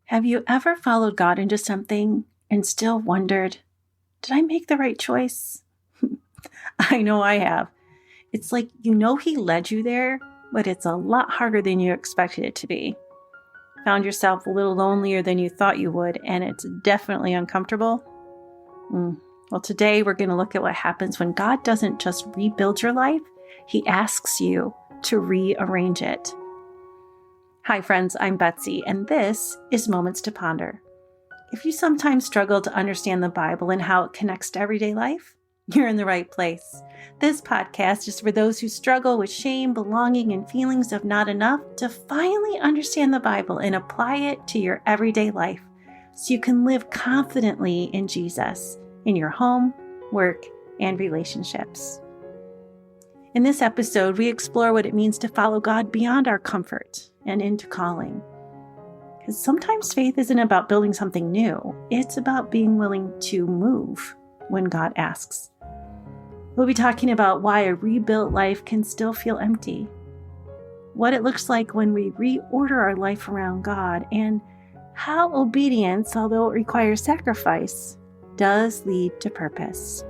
Have you ever followed God into something and still wondered, did I make the right choice? I know I have. It's like He led you there, but it's a lot harder than you expected it to be. Found yourself a little lonelier than you thought you would, and it's definitely uncomfortable. Well, today we're going to look at what happens when God doesn't just rebuild your life, He asks you to rearrange it. Hi friends, I'm Betsy, and this is Moments to Ponder. If you sometimes struggle to understand the Bible and how it connects to everyday life, you're in the right place. This podcast is for those who struggle with shame, belonging, and feelings of not enough to finally understand the Bible and apply it to your everyday life so you can live confidently in Jesus in your home, work, and relationships. In this episode, we explore what it means to follow God beyond our comfort and into calling. Because sometimes faith isn't about building something new. It's about being willing to move when God asks. We'll be talking about why a rebuilt life can still feel empty, what it looks like when we reorder our life around God, and how obedience, although it requires sacrifice, does lead to purpose.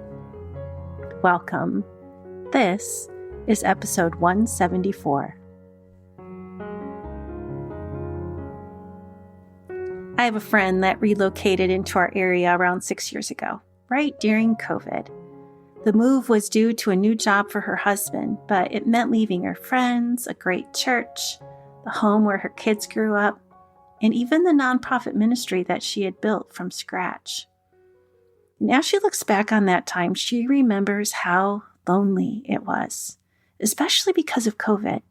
Welcome. This is episode 174. I have a friend that relocated into our area around 6 years ago, right during COVID. The move was due to a new job for her husband, but it meant leaving her friends, a great church, the home where her kids grew up, and even the nonprofit ministry that she had built from scratch. And as she looks back on that time, she remembers how lonely it was, especially because of COVID.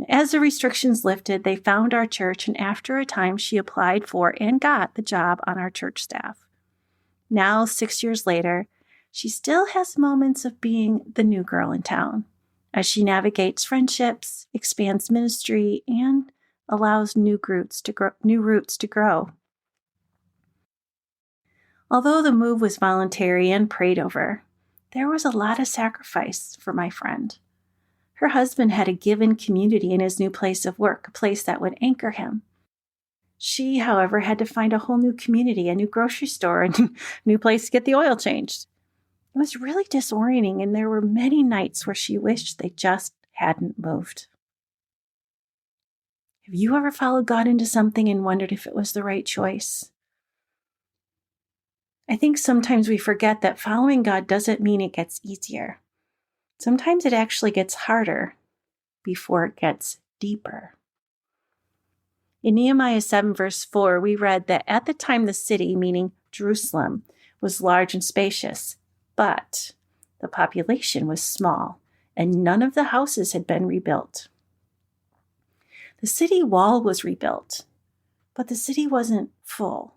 As the restrictions lifted, they found our church, and after a time, she applied for and got the job on our church staff. Now, 6 years later, she still has moments of being the new girl in town as she navigates friendships, expands ministry, and allows new roots to grow. Although the move was voluntary and prayed over, there was a lot of sacrifice for my friend. Her husband had a given community in his new place of work, a place that would anchor him. She, however, had to find a whole new community, a new grocery store, and a new place to get the oil changed. It was really disorienting, and there were many nights where she wished they just hadn't moved. Have you ever followed God into something and wondered if it was the right choice? I think sometimes we forget that following God doesn't mean it gets easier. Sometimes it actually gets harder before it gets deeper. In Nehemiah 7 verse 4, we read that at the time the city, meaning Jerusalem, was large and spacious, but the population was small, and none of the houses had been rebuilt. The city wall was rebuilt, but the city wasn't full.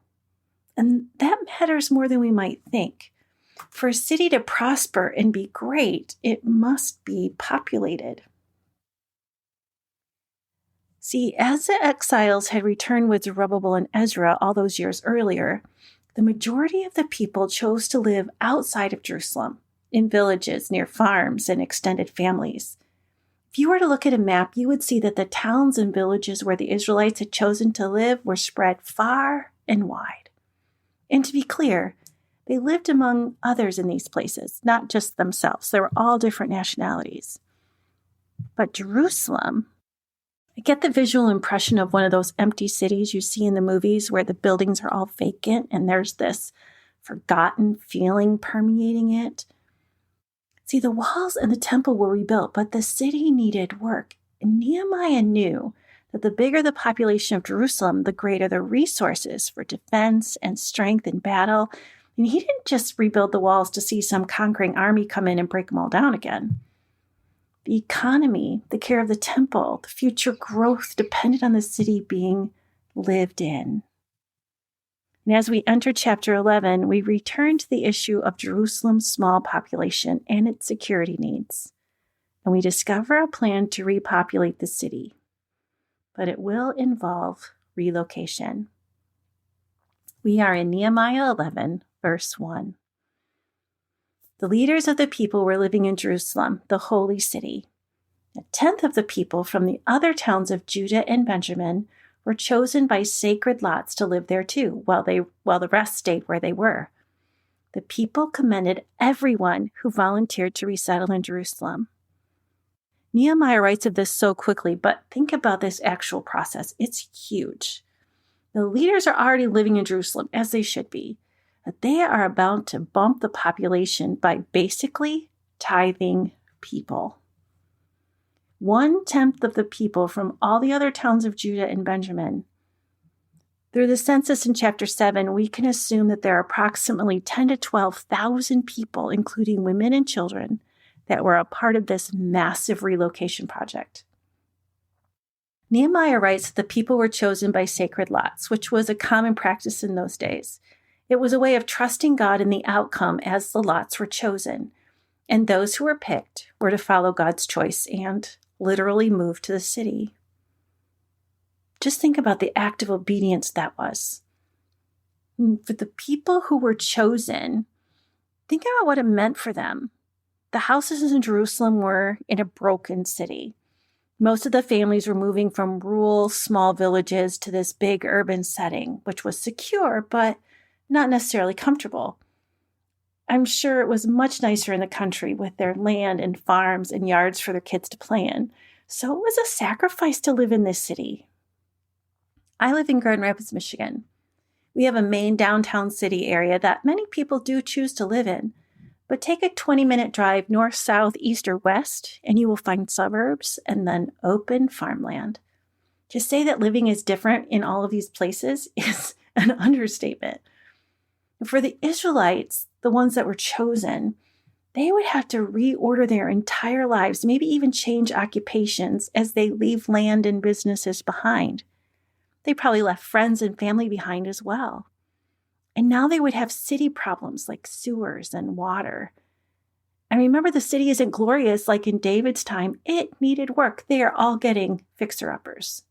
And that matters more than we might think. For a city to prosper and be great, it must be populated. See, as the exiles had returned with Zerubbabel and Ezra all those years earlier, the majority of the people chose to live outside of Jerusalem, in villages near farms and extended families. If you were to look at a map, you would see that the towns and villages where the Israelites had chosen to live were spread far and wide. And to be clear, they lived among others in these places, not just themselves. They were all different nationalities. But Jerusalem, I get the visual impression of one of those empty cities you see in the movies where the buildings are all vacant and there's this forgotten feeling permeating it. See, the walls and the temple were rebuilt, but the city needed work. And Nehemiah knew that the bigger the population of Jerusalem, the greater the resources for defense and strength in battle. And he didn't just rebuild the walls to see some conquering army come in and break them all down again. The economy, the care of the temple, the future growth depended on the city being lived in. And as we enter chapter 11, we return to the issue of Jerusalem's small population and its security needs. And we discover a plan to repopulate the city. But it will involve relocation. We are in Nehemiah 11, verse 1. The leaders of the people were living in Jerusalem, the holy city. A tenth of the people from the other towns of Judah and Benjamin were chosen by sacred lots to live there too, while the rest stayed where they were. The people commended everyone who volunteered to resettle in Jerusalem. Nehemiah writes of this so quickly, but think about this actual process. It's huge. The leaders are already living in Jerusalem, as they should be, but they are about to bump the population by basically tithing people. 1/10 of the people from all the other towns of Judah and Benjamin. Through the census in chapter 7, we can assume that there are approximately 10 to 12,000 people, including women and children, that were a part of this massive relocation project. Nehemiah writes that the people were chosen by sacred lots, which was a common practice in those days. It was a way of trusting God in the outcome as the lots were chosen, and those who were picked were to follow God's choice and literally move to the city. Just think about the act of obedience that was. For the people who were chosen, think about what it meant for them. The houses in Jerusalem were in a broken city. Most of the families were moving from rural, small villages to this big urban setting, which was secure, but not necessarily comfortable. I'm sure it was much nicer in the country with their land and farms and yards for their kids to play in. So it was a sacrifice to live in this city. I live in Grand Rapids, Michigan. We have a main downtown city area that many people do choose to live in. But take a 20-minute drive north, south, east, or west, and you will find suburbs and then open farmland. To say that living is different in all of these places is an understatement. For the Israelites, the ones that were chosen, they would have to reorder their entire lives, maybe even change occupations as they leave land and businesses behind. They probably left friends and family behind as well. And now they would have city problems like sewers and water. And remember, the city isn't glorious like in David's time. It needed work. They are all getting fixer-uppers.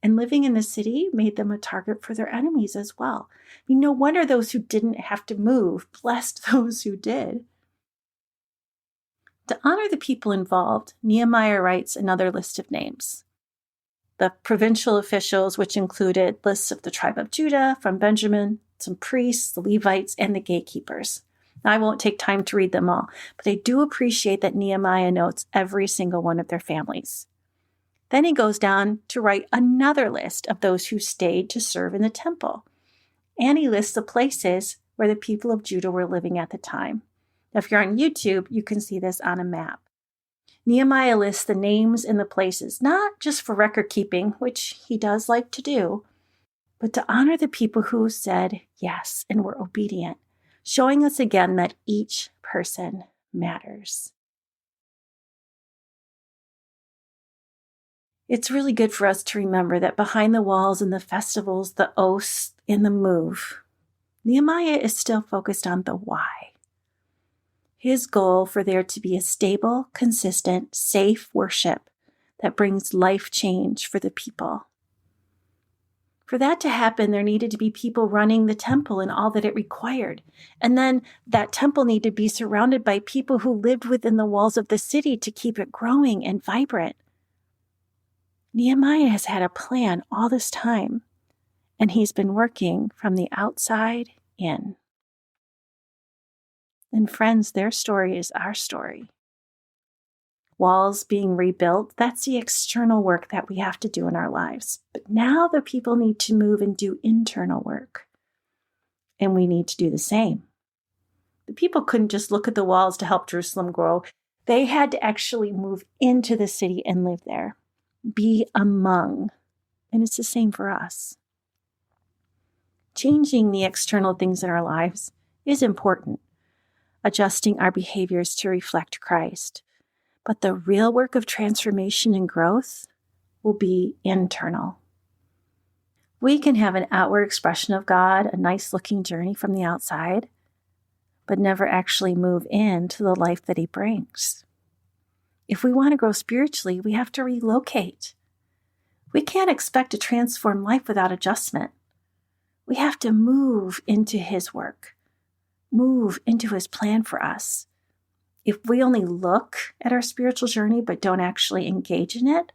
And living in the city made them a target for their enemies as well. I mean, no wonder those who didn't have to move blessed those who did. To honor the people involved, Nehemiah writes another list of names. The provincial officials, which included lists of the tribe of Judah, from Benjamin, some priests, the Levites, and the gatekeepers. Now, I won't take time to read them all, but I do appreciate that Nehemiah notes every single one of their families. Then he goes down to write another list of those who stayed to serve in the temple. And he lists the places where the people of Judah were living at the time. Now, if you're on YouTube, you can see this on a map. Nehemiah lists the names and the places, not just for record keeping, which he does like to do, but to honor the people who said yes and were obedient, showing us again that each person matters. It's really good for us to remember that behind the walls and the festivals, the oaths, and the move, Nehemiah is still focused on the why. His goal for there to be a stable, consistent, safe worship that brings life change for the people. For that to happen, there needed to be people running the temple and all that it required. And then that temple needed to be surrounded by people who lived within the walls of the city to keep it growing and vibrant. Nehemiah has had a plan all this time, and he's been working from the outside in. And friends, their story is our story. Walls being rebuilt, that's the external work that we have to do in our lives. But now the people need to move and do internal work. And we need to do the same. The people couldn't just look at the walls to help Jerusalem grow. They had to actually move into the city and live there. Be among. And it's the same for us. Changing the external things in our lives is important. Adjusting our behaviors to reflect Christ. But the real work of transformation and growth will be internal. We can have an outward expression of God, a nice-looking journey from the outside, but never actually move into the life that He brings. If we want to grow spiritually, we have to relocate. We can't expect a transformed life without adjustment. We have to move into His work, move into His plan for us. If we only look at our spiritual journey but don't actually engage in it,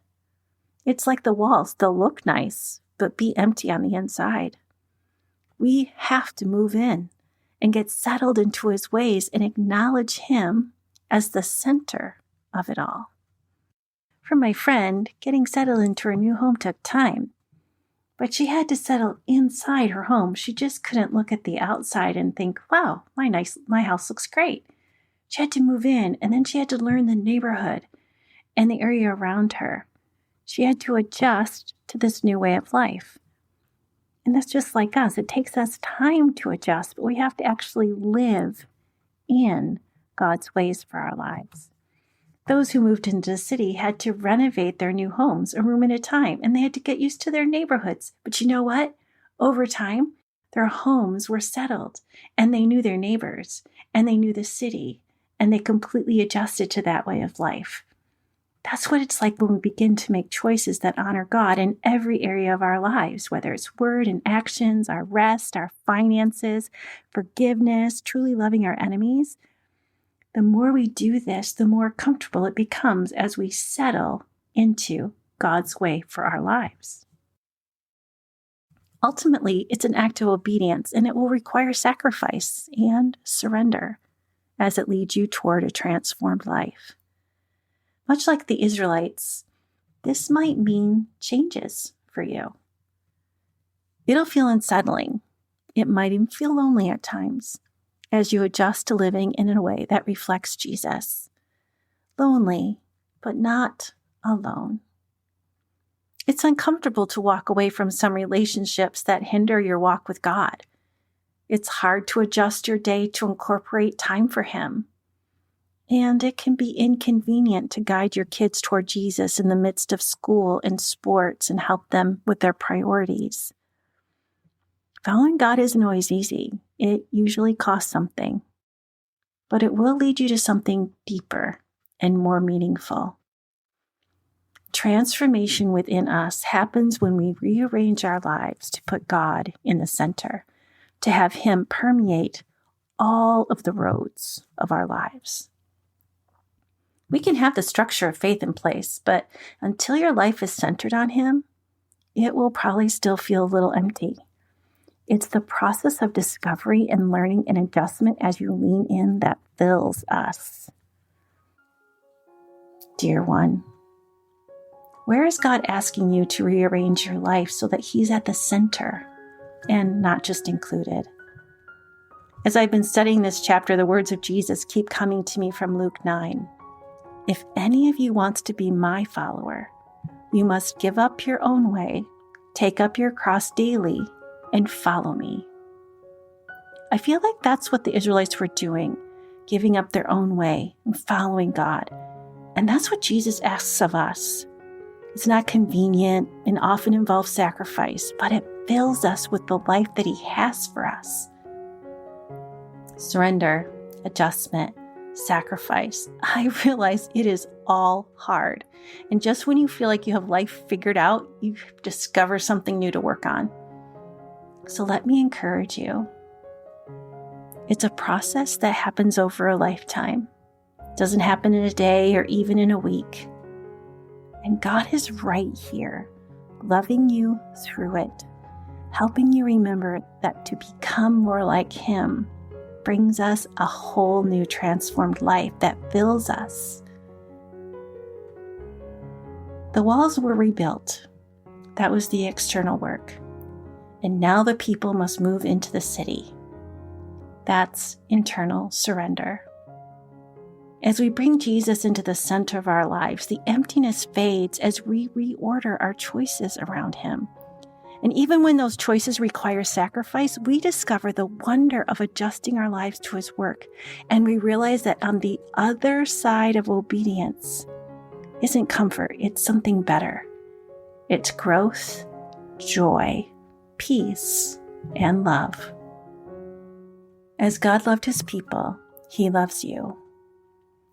it's like the walls. They'll look nice, but be empty on the inside. We have to move in and get settled into his ways and acknowledge him as the center of it all. For my friend, getting settled into her new home took time, but she had to settle inside her home. She just couldn't look at the outside and think, wow, my house looks great. She had to move in, and then she had to learn the neighborhood and the area around her. She had to adjust to this new way of life. And that's just like us. It takes us time to adjust, but we have to actually live in God's ways for our lives. Those who moved into the city had to renovate their new homes a room at a time, and they had to get used to their neighborhoods. But you know what? Over time, their homes were settled, and they knew their neighbors, and they knew the city, and they completely adjusted to that way of life. That's what it's like when we begin to make choices that honor God in every area of our lives, whether it's word and actions, our rest, our finances, forgiveness, truly loving our enemies. The more we do this, the more comfortable it becomes as we settle into God's way for our lives. Ultimately, it's an act of obedience, and it will require sacrifice and surrender as it leads you toward a transformed life. Much like the Israelites, this might mean changes for you. It'll feel unsettling. It might even feel lonely at times as you adjust to living in a way that reflects Jesus. Lonely, but not alone. It's uncomfortable to walk away from some relationships that hinder your walk with God. It's hard to adjust your day to incorporate time for Him. And it can be inconvenient to guide your kids toward Jesus in the midst of school and sports and help them with their priorities. Following God isn't always easy. It usually costs something, but it will lead you to something deeper and more meaningful. Transformation within us happens when we rearrange our lives to put God in the center, to have Him permeate all of the roads of our lives. We can have the structure of faith in place, but until your life is centered on Him, it will probably still feel a little empty. It's the process of discovery and learning and adjustment as you lean in that fills us. Dear one, where is God asking you to rearrange your life so that He's at the center and not just included? As I've been studying this chapter, the words of Jesus keep coming to me from Luke 9. If any of you wants to be my follower, you must give up your own way, take up your cross daily, and follow me. I feel like that's what the Israelites were doing, giving up their own way and following God. And that's what Jesus asks of us. It's not convenient and often involves sacrifice, but it fills us with the life that He has for us. Surrender, adjustment, sacrifice. I realize it is all hard. And just when you feel like you have life figured out, you discover something new to work on. So let me encourage you. It's a process that happens over a lifetime. It doesn't happen in a day or even in a week. And God is right here, loving you through it, helping you remember that to become more like Him brings us a whole new transformed life that fills us. The walls were rebuilt. That was the external work. And now the people must move into the city. That's internal surrender. As we bring Jesus into the center of our lives, the emptiness fades as we reorder our choices around Him. And even when those choices require sacrifice, we discover the wonder of adjusting our lives to His work. And we realize that on the other side of obedience isn't comfort, it's something better. It's growth, joy, peace, and love. As God loved His people, He loves you.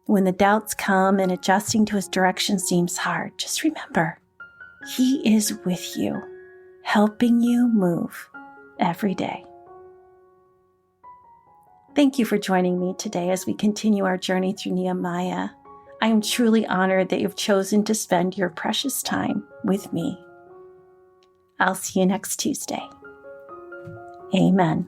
When the doubts come and adjusting to His direction seems hard, just remember, He is with you, helping you move every day. Thank you for joining me today as we continue our journey through Nehemiah. I am truly honored that you've chosen to spend your precious time with me. I'll see you next Tuesday. Amen.